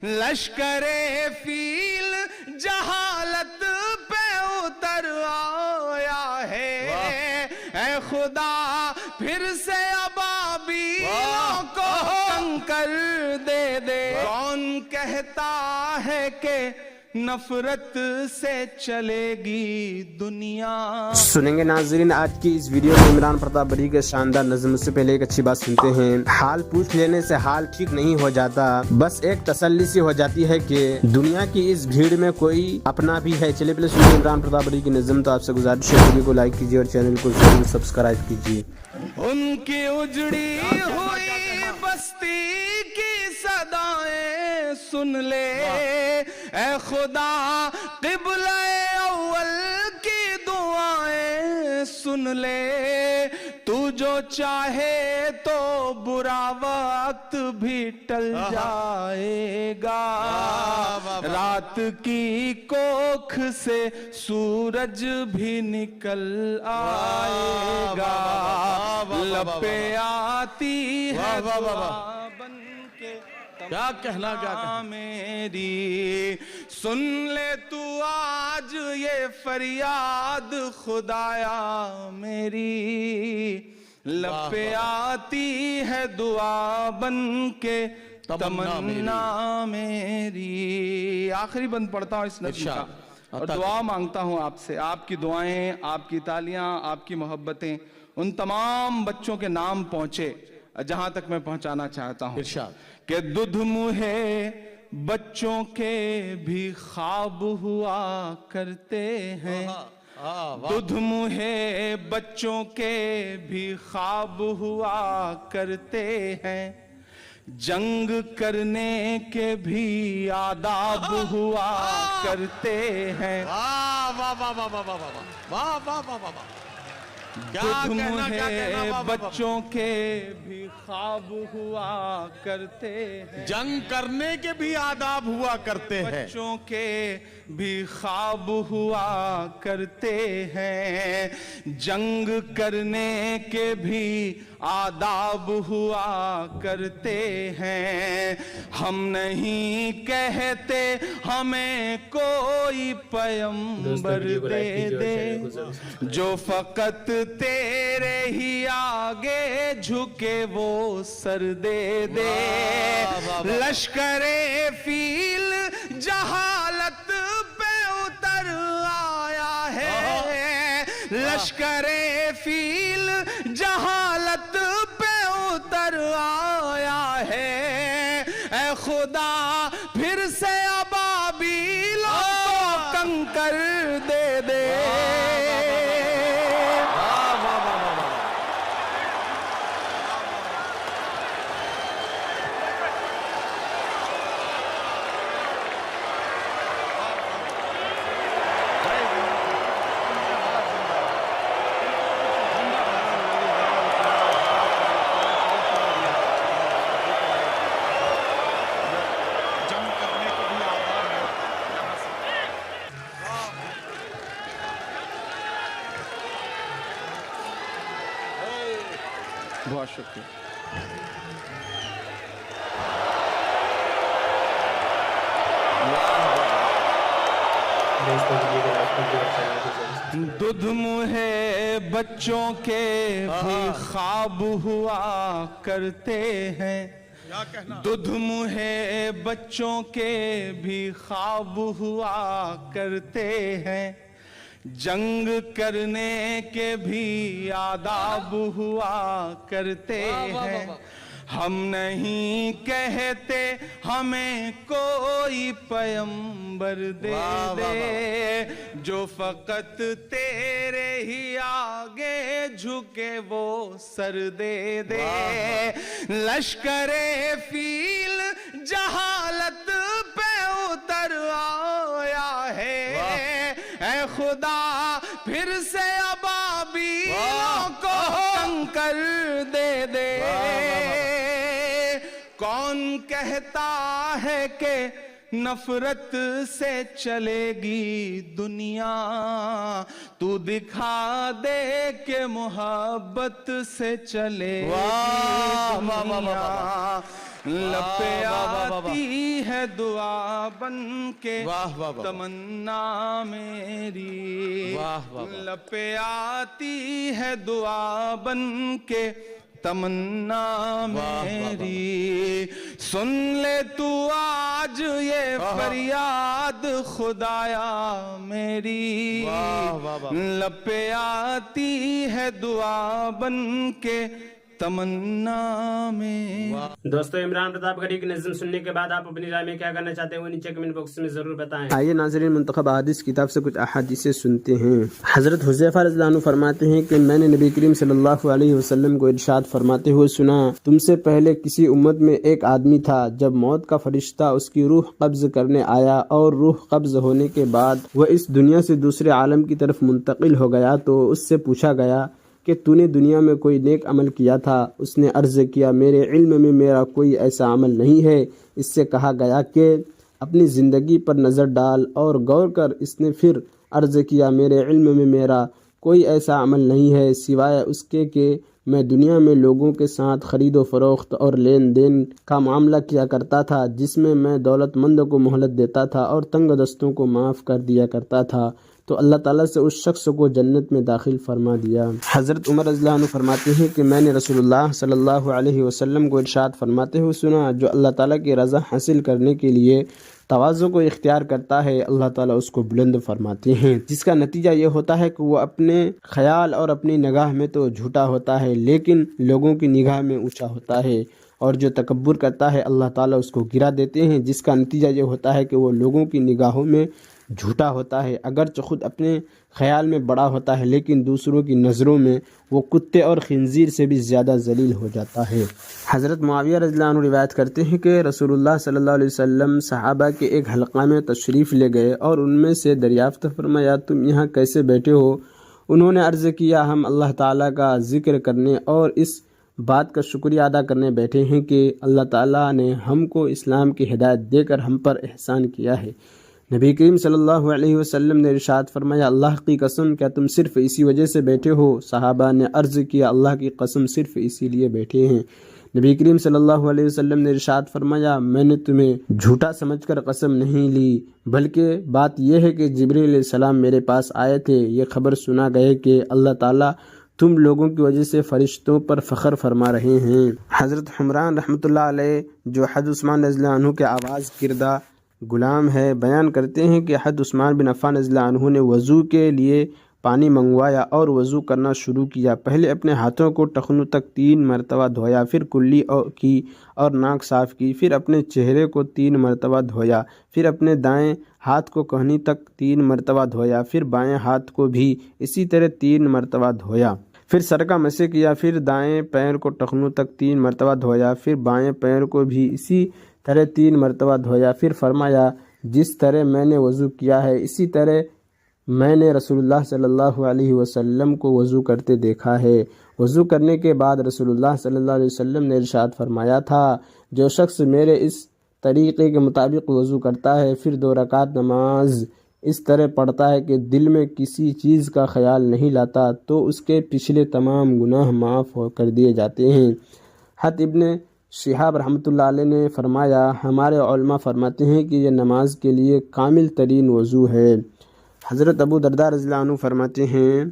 لشکر فیل جہالت پہ اتر آیا ہے، اے خدا پھر سے ابابیلوں کو کنکر دے دے۔ کون کہتا ہے کہ نفرت سے چلے گی دنیا؟ سنیں گے ناظرین آج کی اس ویڈیو میں عمران پرتاپ بڑھی کے شاندار نظم سے پہلے ایک اچھی بات سنتے ہیں۔ حال پوچھ لینے سے حال ٹھیک نہیں ہو جاتا، بس ایک تسلی سی ہو جاتی ہے کہ دنیا کی اس بھیڑ میں کوئی اپنا بھی ہے۔ چلے پہلے سنیں عمران پرتاپ بڑھی کی نظم۔ تو آپ سے گزارش ہے ویڈیو کو لائک کیجیے اور چینل کو ضرور سبسکرائب کیجیے۔ ان کی اجڑی ہوئی بستی کی صدائیں سن لے، اے خدا قبلہ اول کی دعائیں سن لے۔ تو جو چاہے تو برا وقت بھی ٹل جائے گا، رات کی کوکھ سے سورج بھی نکل آئے گا۔ لپے آتی ہے دعا بن کے کیا کہنا میری، سن لے تو آج یہ فریاد خدایا میری۔ لپے آتی ہے دعا بن کے تمنا میری۔ آخری بند پڑھتا ہوں اس نظم کا اور دعا مانگتا ہوں آپ سے، آپ کی دعائیں، آپ کی تالیاں، آپ کی محبتیں ان تمام بچوں کے نام پہنچے جہاں تک میں پہنچانا چاہتا ہوں کہ دودھ منہے بچوں کے بھی خواب ہوا کرتے ہیں، دودھ منہے بچوں کے بھی خواب ہوا کرتے ہیں، جنگ کرنے کے بھی آداب ہوا کرتے ہیں۔ دودھ منہے بچوں کے بھی خواب ہوا کرتے ہیں، جنگ کرنے کے بھی آداب ہوا کرتے ہیں، بچوں کے بھی خواب ہوا کرتے ہیں، جنگ کرنے کے بھی آداب ہوا کرتے ہیں۔ ہم نہیں کہتے ہمیں کوئی پیغمبر دے دے، جو فقط تیرے ہی آگے جھکے وہ سر دے دے۔ لشکر فیل جہالت پہ اتر آیا ہے، لشکر فیل جہالت پہ اتر آیا ہے، اے خدا پھر سے ابابیلوں کو کنکر دے دے۔ بہت شکریہ۔ دودھ منہے بچوں کے بھی خواب ہوا کرتے ہیں، دودھ منہے بچوں کے بھی خواب ہوا کرتے ہیں، جنگ کرنے کے بھی آداب ہوا کرتے ہیں۔ ہم نہیں کہتے ہمیں کوئی پیغمبر دے دے، جو فقط تیرے ہی آگے جھکے وہ سر دے دے۔ لشکر فیل جہالت پہ اتر آیا ہے، اے خدا پھر سے ابابیلوں کو کنکر دے دے۔ کون کہتا ہے کہ نفرت سے چلے گی دنیا؟ تو دکھا دے کہ محبت سے چلے گی دنیا۔ لپے آتی ہے دعا بن کے واہ واہ واہ تمنا میری، واہ واہ واہ لپے آتی ہے دعا بن کے تمنا میری، سن لے تو آج یہ فریاد خدایا میری، لپے آتی ہے دعا بن کے تمنا میں۔ دوستو عمران پرتاپ گڑھی کی نظم سننے کے بعد آپ اپنی رائے میں کیا کرنا چاہتے ہیں وہ نیچے کمنٹ باکس میں ضرور بتائیں۔ آئیے ناظرین منتخب احادیث کتاب سے کچھ احادیثیں سنتے ہیں۔ حضرت حذیفہ رضی اللہ عنہ فرماتے ہیں کہ میں نے نبی کریم صلی اللہ علیہ وسلم کو ارشاد فرماتے ہوئے سنا، تم سے پہلے کسی امت میں ایک آدمی تھا، جب موت کا فرشتہ اس کی روح قبض کرنے آیا اور روح قبض ہونے کے بعد وہ اس دنیا سے دوسرے عالم کی طرف منتقل ہو گیا تو اس سے پوچھا گیا کہ تو نے دنیا میں کوئی نیک عمل کیا تھا؟ اس نے عرض کیا میرے علم میں میرا کوئی ایسا عمل نہیں ہے۔ اس سے کہا گیا کہ اپنی زندگی پر نظر ڈال اور غور کر۔ اس نے پھر عرض کیا میرے علم میں میرا کوئی ایسا عمل نہیں ہے سوائے اس کے کہ میں دنیا میں لوگوں کے ساتھ خرید و فروخت اور لین دین کا معاملہ کیا کرتا تھا، جس میں دولت مندوں کو مہلت دیتا تھا اور تنگ دستوں کو معاف کر دیا کرتا تھا، تو اللہ تعالیٰ سے اس شخص کو جنت میں داخل فرما دیا۔ حضرت عمر رضی اللہ عنہ فرماتے ہیں کہ میں نے رسول اللہ صلی اللہ علیہ وسلم کو ارشاد فرماتے ہوئے سنا، جو اللہ تعالیٰ کی رضا حاصل کرنے کے لیے تواضع کو اختیار کرتا ہے اللہ تعالیٰ اس کو بلند فرماتے ہیں، جس کا نتیجہ یہ ہوتا ہے کہ وہ اپنے خیال اور اپنی نگاہ میں تو جھوٹا ہوتا ہے لیکن لوگوں کی نگاہ میں اونچا ہوتا ہے، اور جو تکبر کرتا ہے اللہ تعالیٰ اس کو گرا دیتے ہیں، جس کا نتیجہ یہ ہوتا ہے کہ وہ لوگوں کی نگاہوں میں جھوٹا ہوتا ہے، اگرچہ خود اپنے خیال میں بڑا ہوتا ہے لیکن دوسروں کی نظروں میں وہ کتے اور خنزیر سے بھی زیادہ ذلیل ہو جاتا ہے۔ حضرت معاویہ رضی اللہ عنہ روایت کرتے ہیں کہ رسول اللہ صلی اللہ علیہ وسلم صحابہ کے ایک حلقہ میں تشریف لے گئے اور ان میں سے دریافت فرمایا تم یہاں کیسے بیٹھے ہو؟ انہوں نے عرض کیا ہم اللہ تعالیٰ کا ذکر کرنے اور اس بات کا شکریہ ادا کرنے بیٹھے ہیں کہ اللہ تعالیٰ نے ہم کو اسلام کی ہدایت دے کر ہم پر احسان کیا ہے۔ نبی کریم صلی اللہ علیہ وسلم نے ارشاد فرمایا اللہ کی قسم کیا تم صرف اسی وجہ سے بیٹھے ہو؟ صحابہ نے عرض کیا اللہ کی قسم صرف اسی لیے بیٹھے ہیں۔ نبی کریم صلی اللہ علیہ وسلم نے ارشاد فرمایا میں نے تمہیں جھوٹا سمجھ کر قسم نہیں لی، بلکہ بات یہ ہے کہ جبریل علیہ السلام میرے پاس آئے تھے، یہ خبر سنا گئے کہ اللہ تعالیٰ تم لوگوں کی وجہ سے فرشتوں پر فخر فرما رہے ہیں۔ حضرت حمران رحمۃ اللہ علیہ جو حضرت عثمان رضی اللہ عنہ کے آواز کردہ غلام ہے بیان کرتے ہیں کہ حضرت عثمان بن عفان رضی اللہ عنہ نے وضو کے لیے پانی منگوایا اور وضو کرنا شروع کیا۔ پہلے اپنے ہاتھوں کو ٹخنوں تک 3 مرتبہ دھویا، پھر کلی کی اور ناک صاف کی، پھر اپنے چہرے کو 3 مرتبہ دھویا، پھر اپنے دائیں ہاتھ کو کہنی تک 3 مرتبہ دھویا، پھر بائیں ہاتھ کو بھی اسی طرح 3 مرتبہ دھویا، پھر سر کا مسح کیا، پھر دائیں پیر کو ٹخنوں تک 3 مرتبہ دھویا، پھر بائیں پیر کو بھی اسی طرح 3 مرتبہ دھویا، پھر فرمایا جس طرح میں نے وضو کیا ہے اسی طرح میں نے رسول اللہ صلی اللہ علیہ وسلم کو وضو کرتے دیکھا ہے۔ وضو کرنے کے بعد رسول اللہ صلی اللہ علیہ وسلم نے ارشاد فرمایا تھا جو شخص میرے اس طریقے کے مطابق وضو کرتا ہے پھر 2 رکعت نماز اس طرح پڑھتا ہے کہ دل میں کسی چیز کا خیال نہیں لاتا تو اس کے پچھلے تمام گناہ معاف کر دیے جاتے ہیں۔ حضرت ابن شہاب رحمۃ اللہ علیہ نے فرمایا ہمارے علماء فرماتے ہیں کہ یہ نماز کے لیے کامل ترین وضو ہے۔ حضرت ابو درداء رضی اللہ عنہ فرماتے ہیں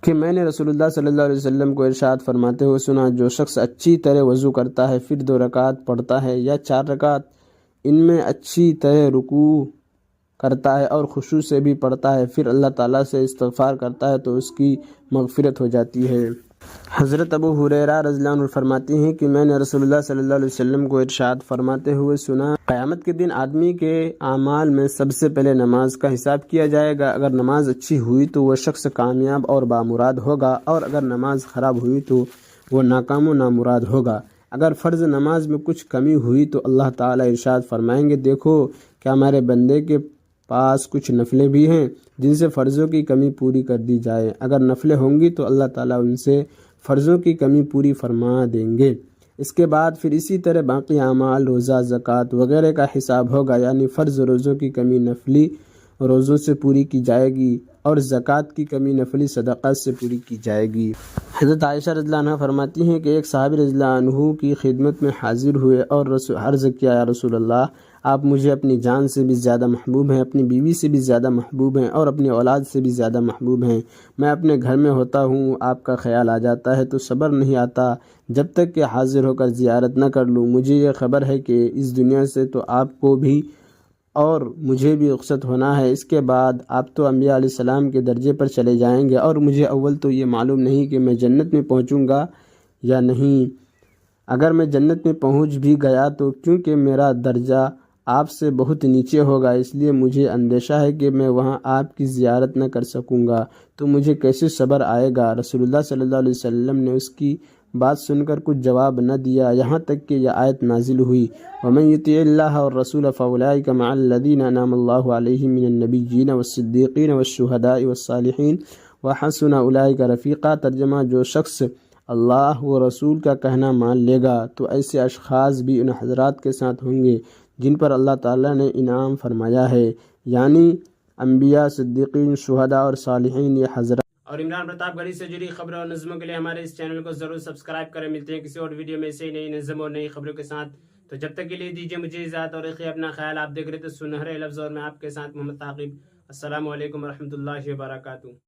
کہ میں نے رسول اللہ صلی اللہ علیہ وسلم کو ارشاد فرماتے ہوئے سنا جو شخص اچھی طرح وضو کرتا ہے پھر 2 رکعت پڑھتا ہے یا 4 رکعت ان میں اچھی طرح رکوع کرتا ہے اور خشوع سے بھی پڑھتا ہے پھر اللہ تعالیٰ سے استغفار کرتا ہے تو اس کی مغفرت ہو جاتی ہے۔ حضرت ابو ہریرہ رضی اللہ عنہ فرماتے ہیں کہ میں نے رسول اللہ صلی اللہ علیہ وسلم کو ارشاد فرماتے ہوئے سنا قیامت کے دن آدمی کے اعمال میں سب سے پہلے نماز کا حساب کیا جائے گا، اگر نماز اچھی ہوئی تو وہ شخص کامیاب اور بامراد ہوگا اور اگر نماز خراب ہوئی تو وہ ناکام و نامراد ہوگا۔ اگر فرض نماز میں کچھ کمی ہوئی تو اللہ تعالیٰ ارشاد فرمائیں گے دیکھو کیا ہمارے بندے کے پاس کچھ نفلیں بھی ہیں جن سے فرضوں کی کمی پوری کر دی جائے، اگر نفلیں ہوں گی تو اللہ تعالیٰ ان سے فرضوں کی کمی پوری فرما دیں گے۔ اس کے بعد پھر اسی طرح باقی اعمال روزہ زکوٰۃ وغیرہ کا حساب ہوگا، یعنی فرض روزوں کی کمی، نفلی روزوں سے پوری کی جائے گی اور زکوٰۃ کی کمی نفلی صدقات سے پوری کی جائے گی۔ حضرت عائشہ رضی اللہ عنہ فرماتی ہیں کہ ایک صحابی رضی اللہ عنہ کی خدمت میں حاضر ہوئے اور عرض کیا، یا رسول اللہ، آپ مجھے اپنی جان سے بھی زیادہ محبوب ہیں، اپنی بیوی سے بھی زیادہ محبوب ہیں اور اپنی اولاد سے بھی زیادہ محبوب ہیں۔ میں اپنے گھر میں ہوتا ہوں، آپ کا خیال آ جاتا ہے تو صبر نہیں آتا جب تک کہ حاضر ہو کر زیارت نہ کر لوں۔ مجھے یہ خبر ہے کہ اس دنیا سے تو آپ کو بھی اور مجھے بھی رخصت ہونا ہے، اس کے بعد آپ تو انبیاء علیہ السلام کے درجے پر چلے جائیں گے، اور مجھے اول تو یہ معلوم نہیں کہ میں جنت میں پہنچوں گا یا نہیں۔ اگر میں جنت میں پہنچ بھی گیا تو کیونکہ میرا درجہ آپ سے بہت نیچے ہوگا، اس لیے مجھے اندیشہ ہے کہ میں وہاں آپ کی زیارت نہ کر سکوں گا، تو مجھے کیسے صبر آئے گا؟ رسول اللہ صلی اللہ علیہ وسلم نے اس کی بات سن کر کچھ جواب نہ دیا، یہاں تک کہ یہ آیت نازل ہوئی، وَمَن يُطِعِ اللَّهَ وَالرَّسُولَ فَأُولَٰئِكَ مَعَ الَّذِينَ أَنْعَمَ اللَّهُ عَلَيْهِم مِّنَ النَّبِيِّينَ وَالصِّدِّيقِينَ وَالشُّهَدَاءِ وَالصَّالِحِينَ وَحَسُنَ أُولَٰئِكَ رَفِيقًا۔ ترجمہ، جو شخص اللہ و رسول کا کہنا مان لے گا تو ایسے اشخاص بھی ان حضرات کے ساتھ ہوں گے جن پر اللہ تعالیٰ نے انعام فرمایا ہے، یعنی انبیاء، صدیقین، شہداء اور صالحین، یہ حضرات۔ اور عمران پرتاپ گڑھی سے جڑی خبروں اور نظموں کے لیے ہمارے اس چینل کو ضرور سبسکرائب کریں۔ ملتے ہیں کسی اور ویڈیو میں ایسے ہی نئی نظم اور نئی خبروں کے ساتھ، تو جب تک کے لیے دیجیے مجھے اجازت اور رکھیے اپنا خیال۔ آپ دیکھ رہے تھے سنہرے لفظ اور میں آپ کے ساتھ محمد ثاقب۔ السلام علیکم ورحمۃ اللہ وبرکاتہ۔